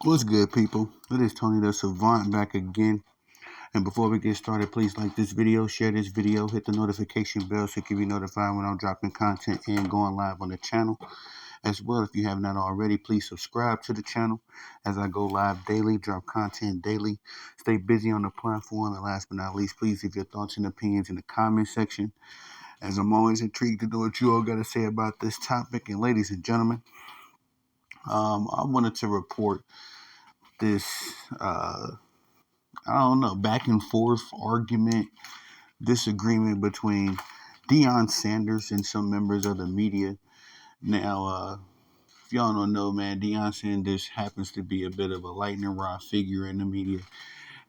What's good, people? It is Tony the Savant back again. And before we get started, please like this video, share this video, hit the notification bell so you can be notified when I'm dropping content and going live on the channel. As well, if you have not already, please subscribe to the channel as I go live daily, drop content daily, stay busy on the platform. And last but not least, please leave your thoughts and opinions in the comment section, as I'm always intrigued to know what you all got to say about this topic. And ladies and gentlemen, I wanted to report this I don't know, back and forth argument, disagreement between Deion Sanders and some members of the media. Now, if y'all don't know, man, Deion Sanders happens to be a bit of a lightning rod figure in the media.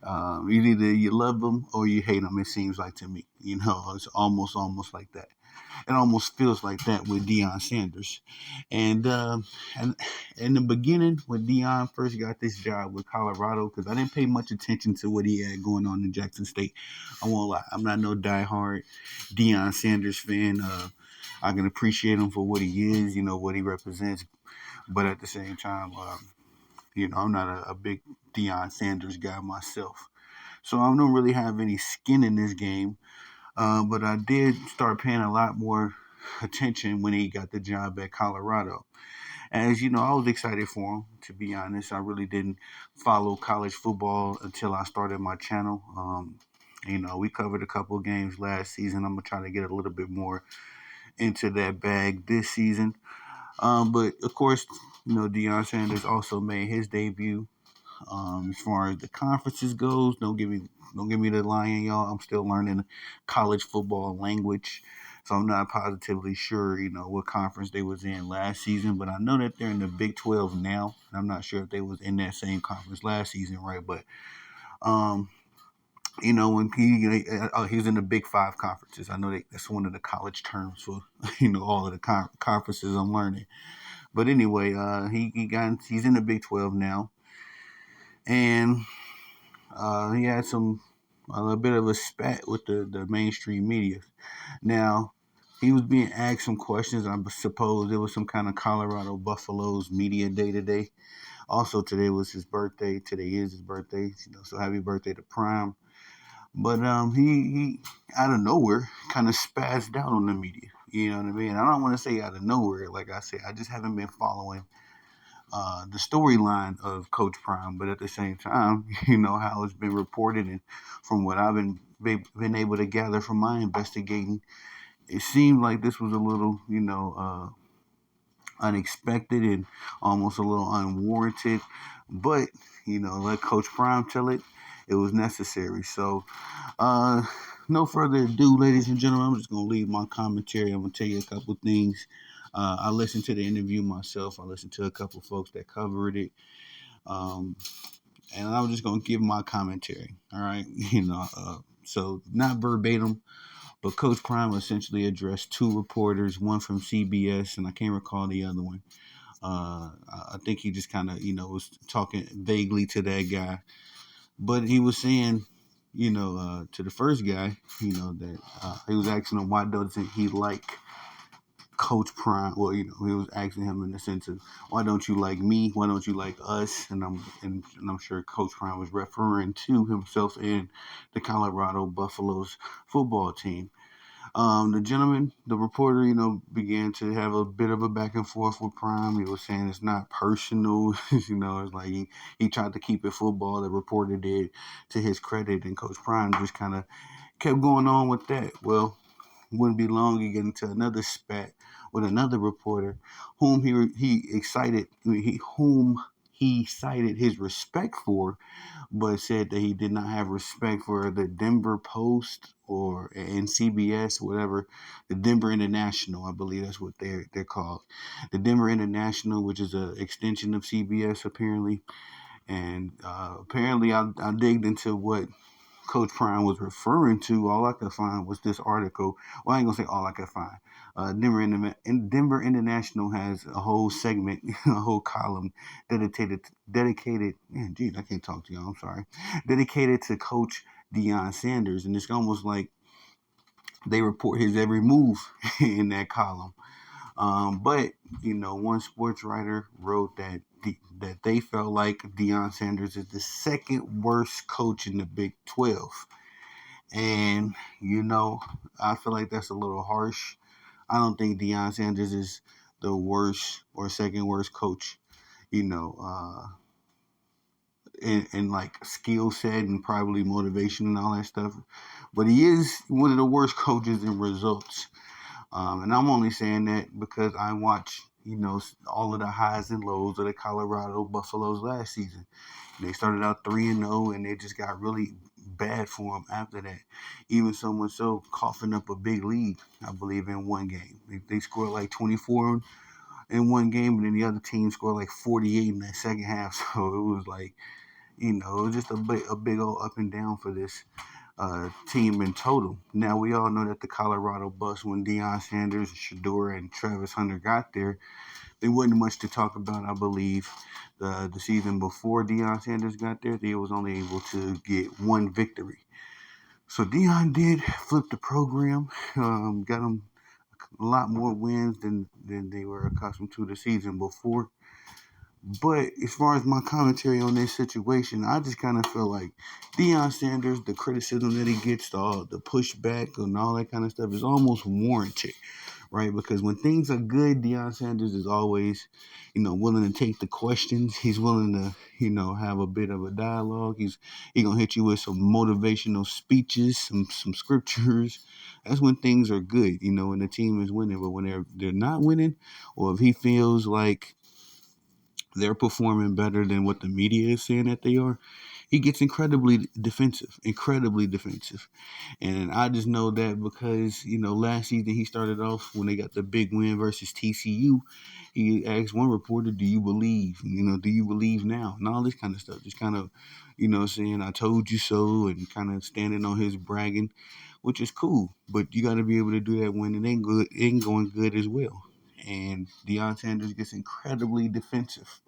Either you love him or you hate him. It seems like to me, it's almost like that. It almost feels like that with Deion Sanders. And in the beginning, when Deion first got this job with Colorado, because I didn't pay much attention to what he had going on in Jackson State. I won't lie, I'm not no diehard Deion Sanders fan. I can appreciate him for what he is, what he represents, but at the same time, I'm not a big Deion Sanders guy myself. So I don't really have any skin in this game. But I did start paying a lot more attention when he got the job at Colorado. As you know, I was excited for him, to be honest. I really didn't follow college football until I started my channel. We covered a couple of games last season. I'm going to try to get a little bit more into that bag this season. But of course, Deion Sanders also made his debut. As far as the conferences goes, don't give me the lying, y'all. I'm still learning college football language, so I'm not positively sure, what conference they was in last season. But I know that they're in the Big 12 now. And I'm not sure if they was in that same conference last season, right? But um, when he's in the Big Five conferences. I know that's one of the college terms for all of the conferences I'm learning. But anyway, he's in the Big 12 now, and he had a bit of a spat with the mainstream media. Now, he was being asked some questions. I suppose it was some kind of Colorado Buffaloes media day today. Also, today was his birthday. Today is his birthday. So happy birthday to Prime. But he out of nowhere kind of spazzed out on the media. You know what I mean? I don't want to say out of nowhere. Like I said, I just haven't been following the storyline of Coach Prime, but at the same time, how it's been reported, and from what I've been able to gather from my investigating, it seemed like this was a little, unexpected and almost a little unwarranted. But let Coach Prime tell it. It was necessary. So, uh, no further ado, ladies and gentlemen. I'm just gonna leave my commentary. I'm gonna tell you a couple things. I listened to the interview myself. I listened to a couple folks that covered it, um, and I'm just gonna give my commentary. All right, so not verbatim, but Coach Prime essentially addressed two reporters, one from CBS, and I can't recall the other one. I think he just kind of, was talking vaguely to that guy, but he was saying, to the first guy, that he was asking him why doesn't he like Coach Prime. Well, he was asking him in the sense of why don't you like me? Why don't you like us? And I'm sure Coach Prime was referring to himself and the Colorado Buffaloes football team. The reporter, began to have a bit of a back and forth with Prime. He was saying it's not personal. It's like he tried to keep it football. The reporter did, to his credit, and Coach Prime just kind of kept going on with that. Well, wouldn't be long to get into another spat with another reporter, whom he cited his respect for, but said that he did not have respect for the Denver Post or and CBS, whatever, the Denver International, I believe that's what they're called, the Denver International, which is an extension of CBS apparently. And apparently, I digged into what Coach Prime was referring to. All I could find was this article. Well, I ain't gonna say all I could find. Denver International has a whole segment, a whole column dedicated. Man, geez, I can't talk to y'all. I'm sorry. Dedicated to Coach Deion Sanders, and it's almost like they report his every move in that column. But one sports writer wrote that they felt like Deion Sanders is the second worst coach in the Big 12. And, I feel like that's a little harsh. I don't think Deion Sanders is the worst or second worst coach, you know, uh, in like skill set and probably motivation and all that stuff. But he is one of the worst coaches in results. And I'm only saying that because I watched, all of the highs and lows of the Colorado Buffaloes last season. They started out 3-0, and it just got really bad for them after that. Even so much so, coughing up a big lead, I believe, in one game. They scored like 24 in one game, and then the other team scored like 48 in that second half. So it was like, it was just a big old up and down for this team in total. Now we all know that the Colorado bus, when Deion Sanders, Shador, and Travis Hunter got there wasn't much to talk about. I believe the season before Deion Sanders got there, they was only able to get one victory. So Deion did flip the program, got them a lot more wins than they were accustomed to the season before. But as far as my commentary on this situation, I just kind of feel like Deion Sanders, the criticism that he gets, the pushback and all that kind of stuff is almost warranted, right? Because when things are good, Deion Sanders is always, willing to take the questions. He's willing to, have a bit of a dialogue. He gonna hit you with some motivational speeches, some scriptures. That's when things are good, and the team is winning. But when they're not winning, or if he feels like they're performing better than what the media is saying that they are, he gets incredibly defensive. And I just know that because, last season he started off when they got the big win versus TCU. He asked one reporter, do you believe? Do you believe now? And all this kind of stuff. Just kind of, saying, I told you so, and kind of standing on his bragging, which is cool. But you got to be able to do that when it ain't going good as well. And Deion Sanders gets incredibly defensive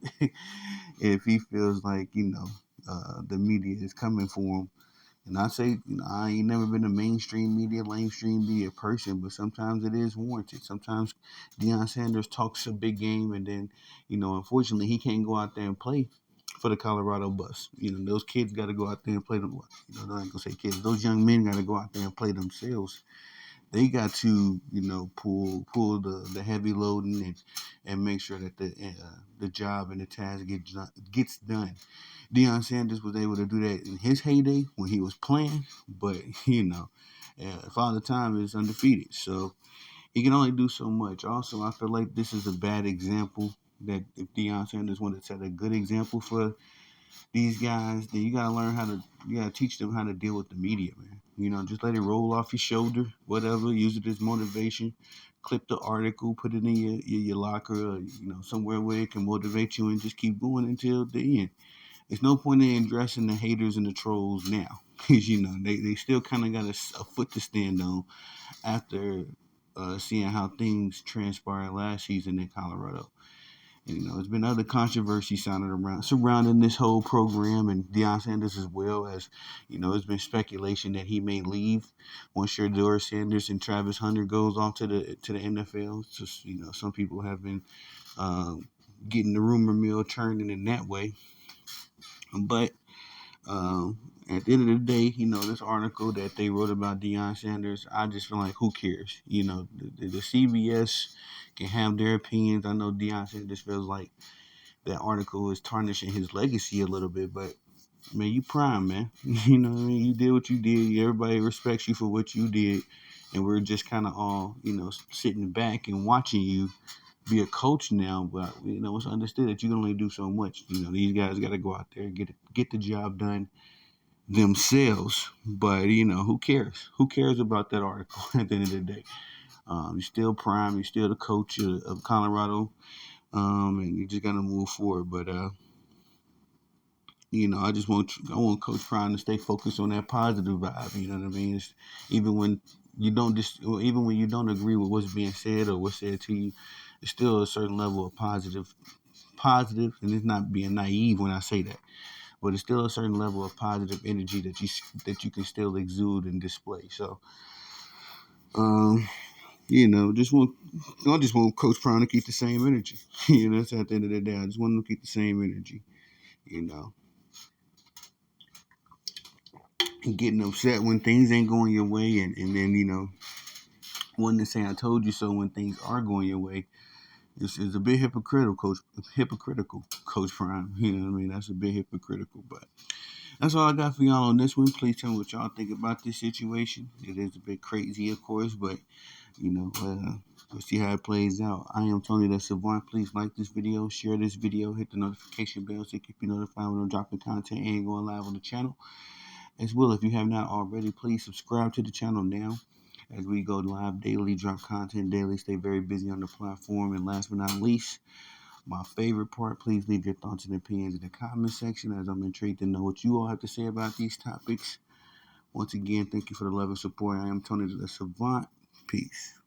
if he feels like, the media is coming for him. And I say, I ain't never been a lamestream media person, but sometimes it is warranted. Sometimes Deion Sanders talks a big game, and then, unfortunately, he can't go out there and play for the Colorado Bus. Those kids got to go out there and play them. I ain't gonna say kids. Those young men got to go out there and play themselves. They got to, pull the heavy loading and make sure that the job and the task gets done. Deion Sanders was able to do that in his heyday when he was playing, but Father Time is undefeated, so he can only do so much. Also, I feel like this is a bad example. That if Deion Sanders wanted to set a good example for these guys, then you gotta teach them how to deal with the media, man. Just let it roll off your shoulder, whatever. Use it as motivation. Clip the article, put it in your locker, or, somewhere where it can motivate you, and just keep going until the end. There's no point in addressing the haters and the trolls now, because they still kind of got a foot to stand on after seeing how things transpired last season in Colorado. There's been other controversy surrounding this whole program and Deion Sanders as well as, there's been speculation that he may leave once Shedeur Sanders and Travis Hunter goes off to the NFL. So, some people have been getting the rumor mill turning in that way. But at the end of the day, this article that they wrote about Deion Sanders, I just feel like who cares? The CBS can have their opinions. I know Deion Sanders feels like that article is tarnishing his legacy a little bit, but man, you prime, man. You know what I mean? You did what you did. Everybody respects you for what you did. And we're just kind of all, sitting back and watching you be a coach now. But, it's understood that you can only do so much. These guys got to go out there and get the job done themselves. But, who cares? Who cares about that article at the end of the day? You're still prime. You're still the coach of Colorado. And you just got to move forward. But, I want Coach Prime to stay focused on that positive vibe. You know what I mean? Even when even when you don't agree with what's being said or what's said to you, it's still a certain level of positive, and it's not being naive when I say that, but it's still a certain level of positive energy that you can still exude and display. So, um, Just want I just want Coach Prime to keep the same energy. That's at the end of the day. I just want him to keep the same energy. You know, and getting upset when things ain't going your way, and then wanting to say "I told you so" when things are going your way. It's a bit hypocritical, Coach Prime. You know what I mean? That's a bit hypocritical, but that's all I got for y'all on this one. Please tell me what y'all think about this situation. It is a bit crazy, of course, but we'll see how it plays out. I am Tony the Savant. Please like this video, share this video, hit the notification bell so you can be notified when I'm dropping content and going live on the channel. As well, if you have not already, please subscribe to the channel now as we go live daily, drop content daily, stay very busy on the platform. And last but not least, my favorite part, please leave your thoughts and opinions in the comment section as I'm intrigued to know what you all have to say about these topics. Once again, thank you for the love and support. I am Tony the Savant. Peace.